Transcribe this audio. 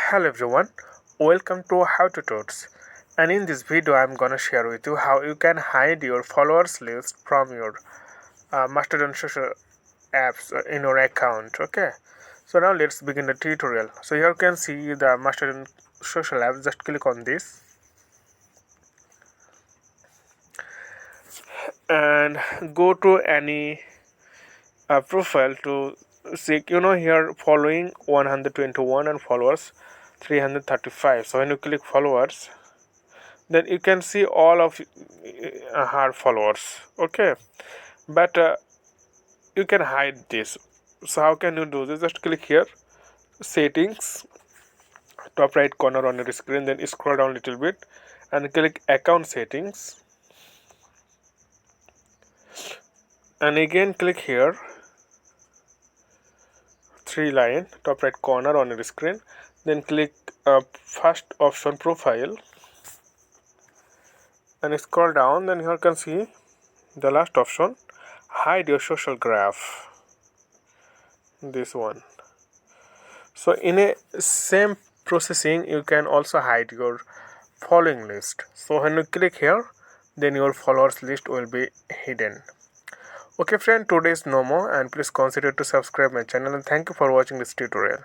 Hello everyone, welcome to How to Tuts. And in this video, I'm gonna share with you how you can hide your followers list from your Mastodon social apps in your account. Okay, so now let's begin the tutorial. So here you can see the Mastodon social app. Just click on this and go to any profile to see. Here following 121 and followers 335. So when you click followers, then you can see all of her followers. Okay, but you can hide this. So how can you do this? Just click here, settings, top right corner on your screen, then scroll down a little bit and click account settings, and again click here, three line top right corner on your screen, then click first option profile and scroll down. Then here you can see the last option, hide your social graph, this one. So in a same processing, you can also hide your following list. So when you click here, then your followers list will be hidden. Okay friend, today is no more, and please consider to subscribe my channel, and thank you for watching this tutorial.